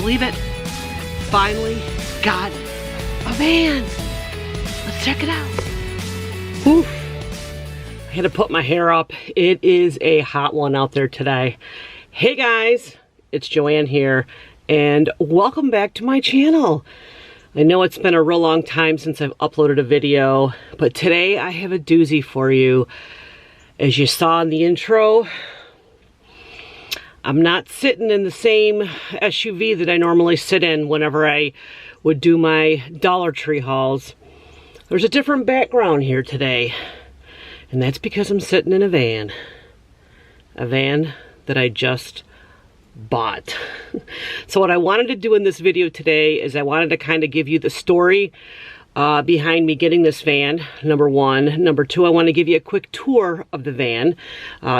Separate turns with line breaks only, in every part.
believe it? Finally got a van. Let's check it out. Whew. I had to put my hair up. It is a hot one out there today. Hey guys, it's Joanne here, and welcome back to my channel. I know it's been a real long time since I've uploaded a video, but today I have a doozy for you. As you saw in the intro, I'm not sitting in the same SUV that I normally sit in whenever I would do my Dollar Tree hauls. There's a different background here today, and that's because I'm sitting in a van. A van that I just bought. So what I wanted to do in this video today is I wanted to kind of give you the story behind me getting this van, number one. Number two, I want to give you a quick tour of the van.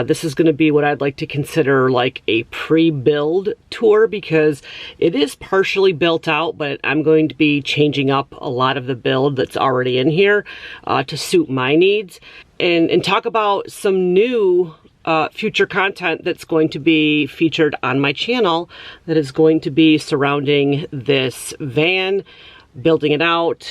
This is going to be what I'd like to consider like a pre-build tour because it is partially built out, but I'm going to be changing up a lot of the build that's already in here to suit my needs, and talk about some new future content that's going to be featured on my channel that is going to be surrounding this van, building it out,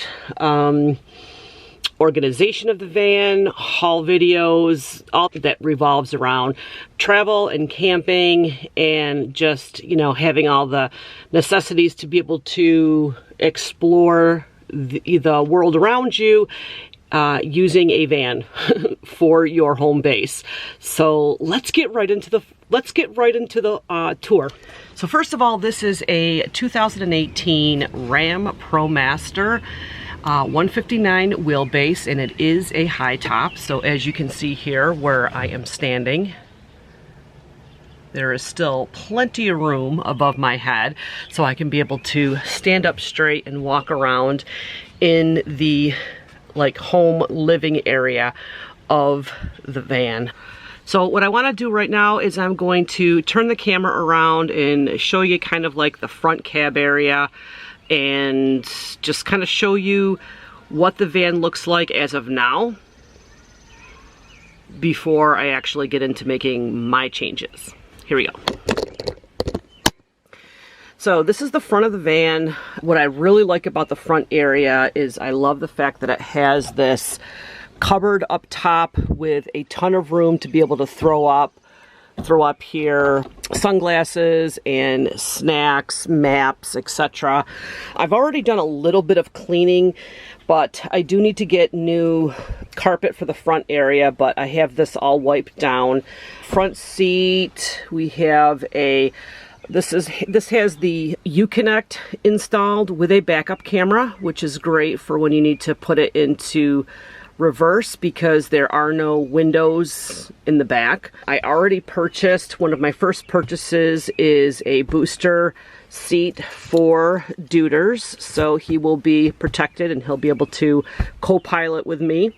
organization of the van, haul videos, all that revolves around travel and camping and just, you know, having all the necessities to be able to explore the world around you using a van for your home base. So let's get right into the tour. So first of all, this is a 2018 Ram Promaster 159 wheelbase, and it is a high top. So as you can see here where I am standing, there is still plenty of room above my head, so I can be able to stand up straight and walk around in the like home living area of the van. So what I want to do right now is I'm going to turn the camera around and show you kind of like the front cab area and just kind of show you what the van looks like as of now before I actually get into making my changes. Here we go. So this is the front of the van. What I really like about the front area is I love the fact that it has this cupboard up top with a ton of room to be able to throw up here sunglasses and snacks, maps, etc. I've already done a little bit of cleaning, but I do need to get new carpet for the front area, but I have this all wiped down. Front seat, we have a This has the Uconnect installed with a backup camera, which is great for when you need to put it into reverse because there are no windows in the back. I already purchased, one of my first purchases is a booster seat for Duders, so he will be protected and he'll be able to co-pilot with me.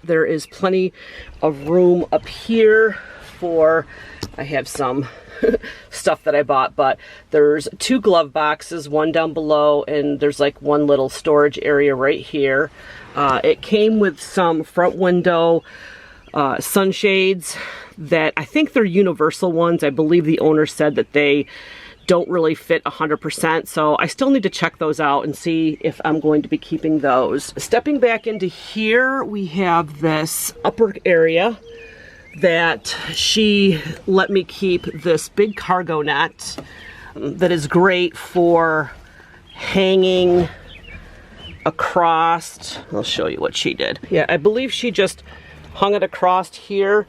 There is plenty of room up here for, I have some stuff that I bought, but there's two glove boxes, one down below, and there's like one little storage area right here. It came with some front window sunshades that I think they're universal ones. I believe the owner said that they don't really fit 100%, so I still need to check those out and see if I'm going to be keeping those. Stepping back into here, we have this upper area that she let me keep this big cargo net that is great for hanging across. I'll show you what she did. Yeah, I believe she just hung it across here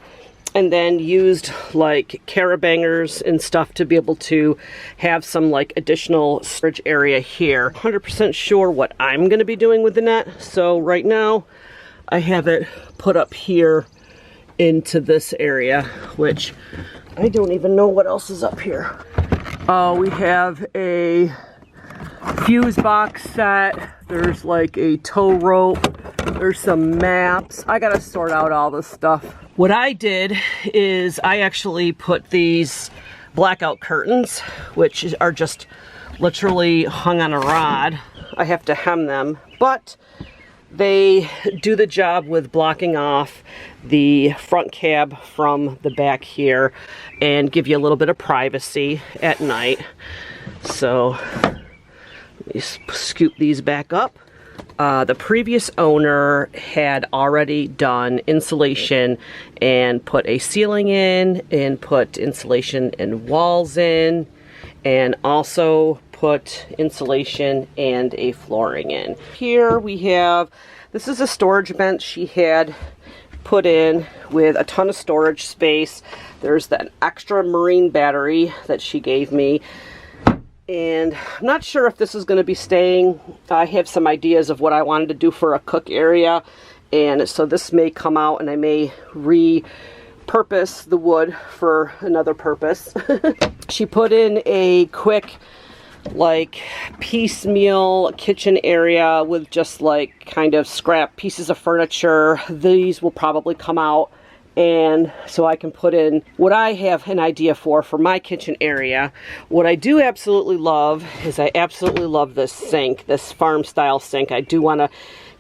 and then used like carabangers and stuff to be able to have some like additional storage area here. 100% sure what I'm going to be doing with the net, so right now I have it put up here into this area, which I don't even know what else is up here. We have a fuse box set. There's like a tow rope. There's some maps. I gotta sort out all this stuff. What I did is I actually put these blackout curtains, which are just literally hung on a rod. I have to hem them, but they do the job with blocking off the front cab from the back here and give you a little bit of privacy at night. So let me scoop these back up. The previous owner had already done insulation and put a ceiling in and put insulation and walls in, and also put insulation and a flooring in. Here we have, this is a storage bench she had put in with a ton of storage space. There's that extra marine battery that she gave me. And I'm not sure if this is going to be staying. I have some ideas of what I wanted to do for a cook area, and so this may come out and I may repurpose the wood for another purpose. She put in a quick like piecemeal kitchen area with just like kind of scrap pieces of furniture. These will probably come out, and so I can put in what I have an idea for my kitchen area. What I do absolutely love is I absolutely love this sink, this farm style sink. I do want to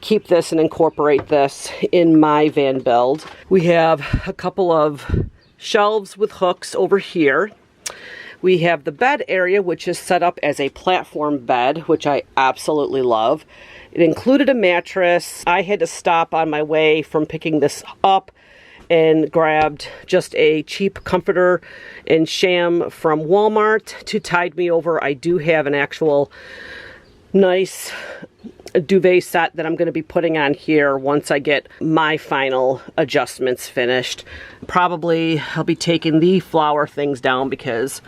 keep this and incorporate this in my van build. We have a couple of shelves with hooks over here. We have the bed area, which is set up as a platform bed, which I absolutely love. It included a mattress. I had to stop on my way from picking this up and grabbed just a cheap comforter and sham from Walmart to tide me over. I do have an actual nice duvet set that I'm going to be putting on here once I get my final adjustments finished. Probably I'll be taking the flower things down because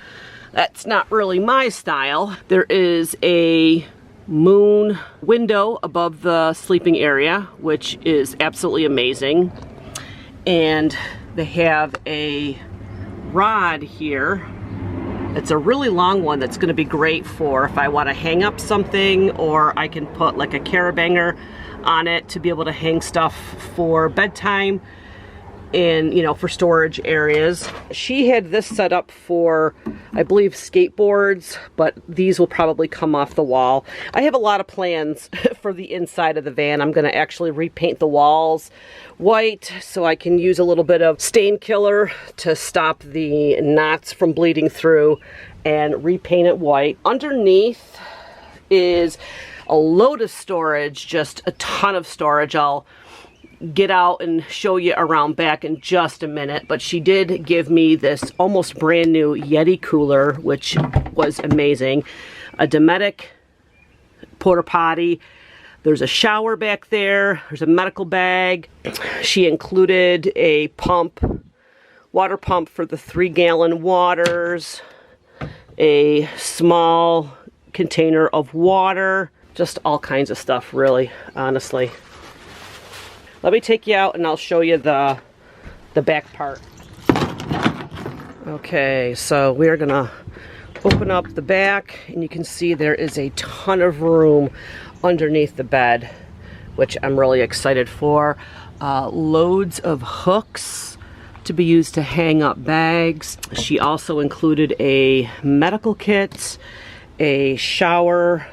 that's not really my style. There is a moon window above the sleeping area, which is absolutely amazing. And they have a rod here. It's a really long one that's going to be great for if I want to hang up something, or I can put like a carabanger on it to be able to hang stuff for bedtime and, you know, for storage areas. She had this set up for, I believe, skateboards, but these will probably come off the wall. I have a lot of plans for the inside of the van. I'm going to actually repaint the walls white so I can use a little bit of stain killer to stop the knots from bleeding through and repaint it white. Underneath is a load of storage, just a ton of storage. I'll get out and show you around back in just a minute, but she did give me this almost brand new Yeti cooler, which was amazing. A Dometic porta potty. There's a shower back there. There's a medical bag. She included a pump, water pump for the 3-gallon waters, a small container of water, just all kinds of stuff, really, honestly. Let me take you out and I'll show you the back part. Okay, so we're gonna open up the back, and you can see there is a ton of room underneath the bed, which I'm really excited for. Loads of hooks to be used to hang up bags. She also included a medical kit, a shower.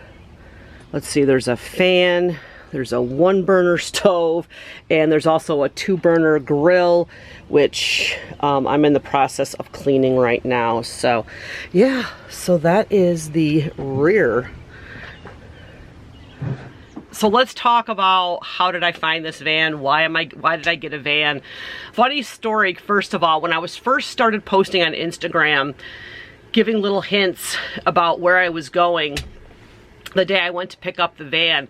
Let's see, there's a fan. There's a 1-burner stove, and there's also a 2-burner grill, which I'm in the process of cleaning right now. So yeah, so that is the rear. So let's talk about how did I find this van? Why did I get a van? Funny story, first of all, when I was first started posting on Instagram, giving little hints about where I was going, the day I went to pick up the van,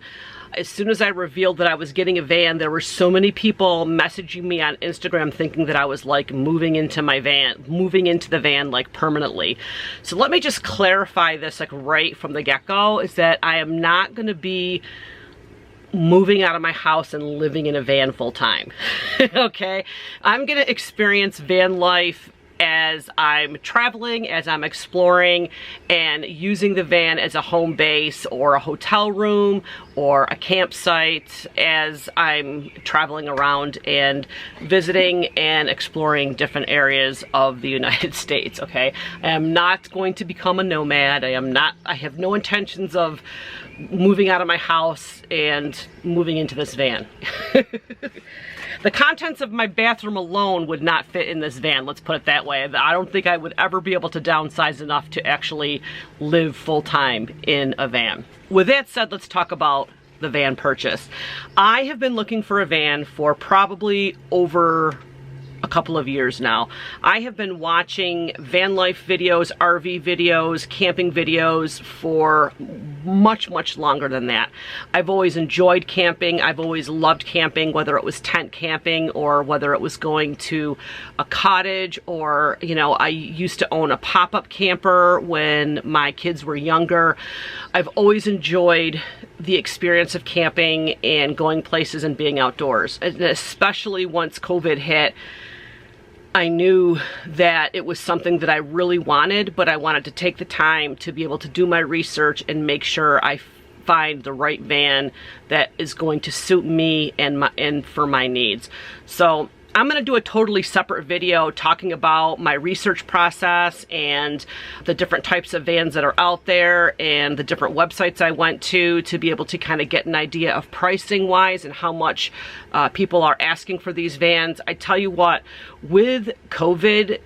as soon as I revealed that I was getting a van, there were so many people messaging me on Instagram thinking that I was like moving into the van like permanently. So let me just clarify this like right from the get-go, is that I am not going to be moving out of my house and living in a van full time. Okay? I'm going to experience van life as I'm traveling, as I'm exploring, and using the van as a home base or a hotel room or a campsite as I'm traveling around and visiting and exploring different areas of the United States, okay? I am not going to become a nomad. I have no intentions of moving out of my house and moving into this van. The contents of my bathroom alone would not fit in this van, let's put it that way. I don't think I would ever be able to downsize enough to actually live full-time in a van. With that said, let's talk about the van purchase. I have been looking for a van for probably over a couple of years now. I have been watching van life videos, RV videos, camping videos for much, much longer than that. I've always enjoyed camping. I've always loved camping, whether it was tent camping or whether it was going to a cottage, or, you know, I used to own a pop-up camper when my kids were younger. I've always enjoyed the experience of camping and going places and being outdoors, and especially once COVID hit. I knew that it was something that I really wanted, but I wanted to take the time to be able to do my research and make sure I find the right van that is going to suit me and for my needs. So I'm going to do a totally separate video talking about my research process and the different types of vans that are out there and the different websites I went to be able to kind of get an idea of pricing wise and how much people are asking for these vans. I tell you what, with COVID,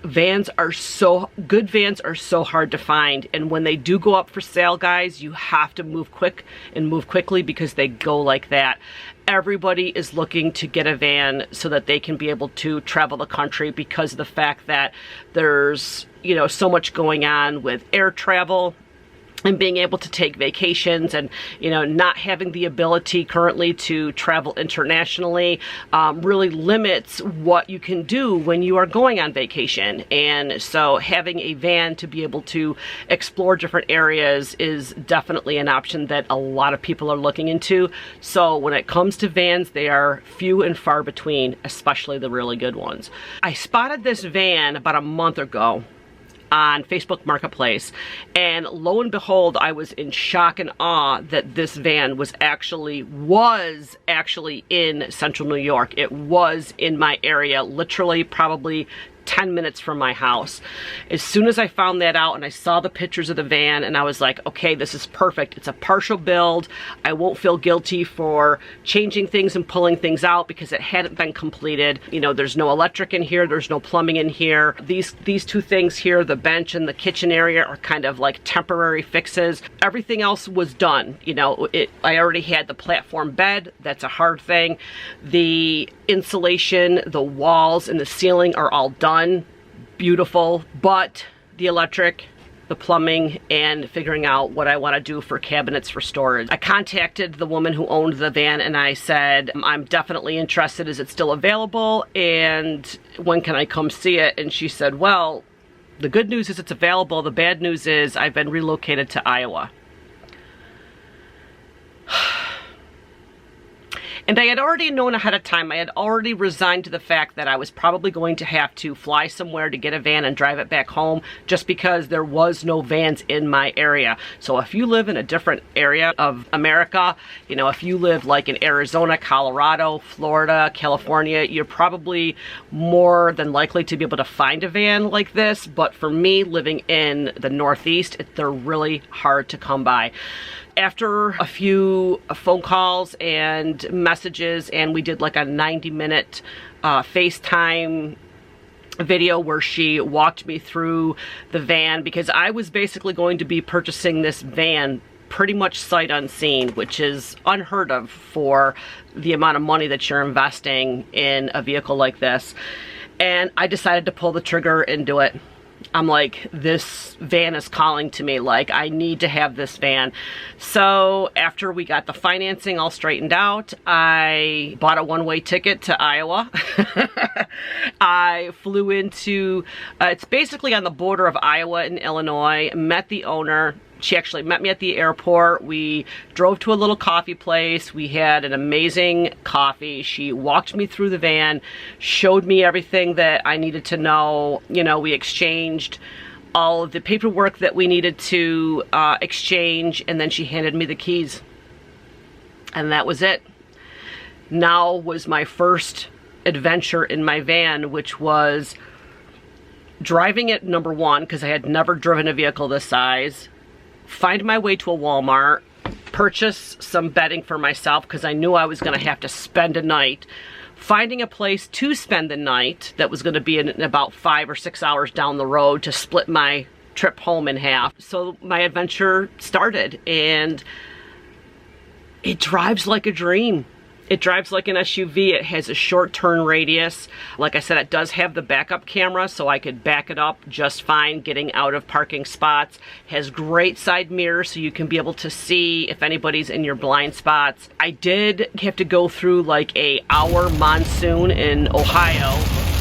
good vans are so hard to find, and when they do go up for sale, guys, you have to move quick and move quickly because they go like that. Everybody is looking to get a van so that they can be able to travel the country because of the fact that there's, you know, so much going on with air travel and being able to take vacations, and, you know, not having the ability currently to travel internationally really limits what you can do when you are going on vacation. And so having a van to be able to explore different areas is definitely an option that a lot of people are looking into. So when it comes to vans, they are few and far between, especially the really good ones. I spotted this van about a month ago on Facebook Marketplace, and lo and behold, I was in shock and awe that this van was actually in Central New York. It was in my area, literally probably 10 minutes from my house. As soon as I found that out and I saw the pictures of the van, and I was like, okay, this is perfect. It's a partial build. I won't feel guilty for changing things and pulling things out because it hadn't been completed. You know, there's no electric in here, there's no plumbing in here. These two things here, the bench and the kitchen area, are kind of like temporary fixes. Everything else was done. You know, I already had the platform bed. That's a hard thing. The insulation, the walls and the ceiling are all done. Beautiful, but the electric, the plumbing, and figuring out what I want to do for cabinets for storage. I contacted the woman who owned the van and I said, I'm definitely interested. Is it still available? And when can I come see it? And she said, well, the good news is it's available. The bad news is I've been relocated to Iowa. And I had already known ahead of time. I had already resigned to the fact that I was probably going to have to fly somewhere to get a van and drive it back home, just because there was no vans in my area. So if you live in a different area of America, you know, if you live like in Arizona, Colorado, Florida, California, you're probably more than likely to be able to find a van like this. But for me, living in the Northeast, they're really hard to come by. After a few phone calls and messages, and we did like a 90-minute FaceTime video where she walked me through the van, because I was basically going to be purchasing this van pretty much sight unseen, which is unheard of for the amount of money that you're investing in a vehicle like this. And I decided to pull the trigger and do it. I'm like, this van is calling to me. Like, I need to have this van. So after we got the financing all straightened out, I bought a one-way ticket to Iowa. I flew into, it's basically on the border of Iowa and Illinois, met the owner. She actually met me at the airport. We drove to a little coffee place. We had an amazing coffee. She walked me through the van, showed me everything that I needed to know. You know, we exchanged all of the paperwork that we needed to exchange, and then she handed me the keys. And that was it. Now was my first adventure in my van, which was driving it, number one, because I had never driven a vehicle this size. Find my way to a Walmart, purchase some bedding for myself because I knew I was going to have to spend a night finding a place to spend the night that was going to be in about 5 or 6 hours down the road to split my trip home in half. So my adventure started, and it drives like a dream. It drives like an SUV. It has a short turn radius. Like I said, it does have the backup camera, so I could back it up just fine getting out of parking spots. Has great side mirrors, so you can be able to see if anybody's in your blind spots. I did have to go through like a hour monsoon in Ohio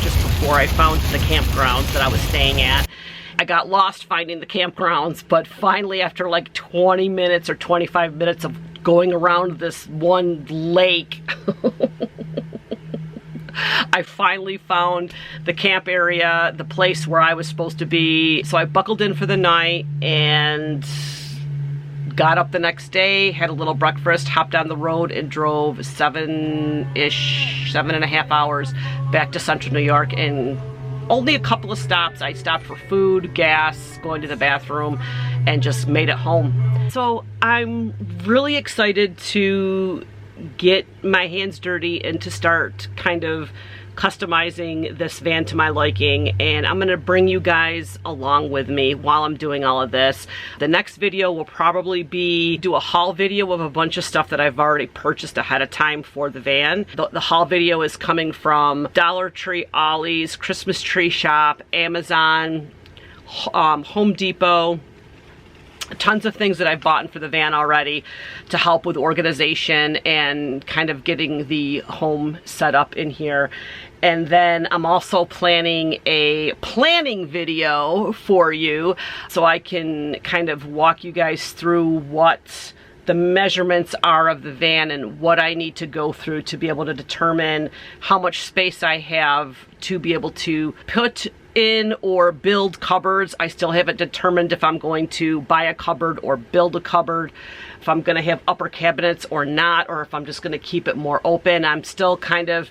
just before I found the campgrounds that I was staying at. I got lost finding the campgrounds, but finally after like 20 minutes or 25 minutes of going around this one lake, I finally found the camp area, the place where I was supposed to be. So I buckled in for the night and got up the next day, had a little breakfast, hopped on the road and drove 7.5 hours back to central New York. And only a couple of stops. I stopped for food, gas, going to the bathroom, and just made it home. So I'm really excited to get my hands dirty and to start kind of customizing this van to my liking, and I'm gonna bring you guys along with me while I'm doing all of this. The next video will probably be do a haul video of a bunch of stuff that I've already purchased ahead of time for the van. The haul video is coming from Dollar Tree, Ollie's, Christmas Tree Shop, Amazon, Home Depot. Tons of things that I've bought for the van already to help with organization and kind of getting the home set up in here. And then I'm also planning a planning video for you so I can kind of walk you guys through what the measurements are of the van and what I need to go through to be able to determine how much space I have to be able to put in or build cupboards. I still haven't determined if I'm going to buy a cupboard or build a cupboard, if I'm gonna have upper cabinets or not, or if I'm just gonna keep it more open. I'm still kind of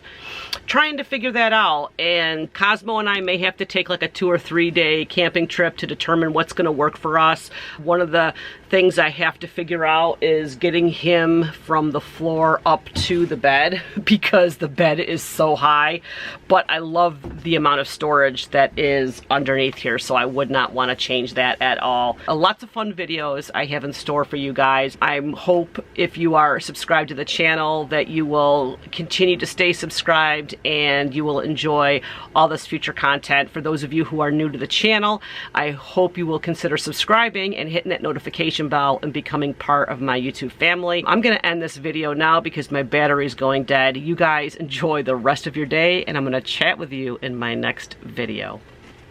trying to figure that out, and Cosmo and I may have to take like a 2 or 3 day camping trip to determine what's gonna work for us. One of the things I have to figure out is getting him from the floor up to the bed because the bed is so high, but I love the amount of storage that is underneath here, so I would not want to change that at all. Lots of fun videos I have in store for you guys. I hope if you are subscribed to the channel that you will continue to stay subscribed and you will enjoy all this future content. For those of you who are new to the channel, I hope you will consider subscribing and hitting that notification bell and becoming part of my YouTube family. I'm gonna end this video now because my battery's going dead. You guys enjoy the rest of your day, and I'm gonna chat with you in my next video.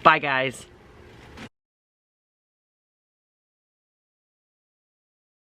Bye guys.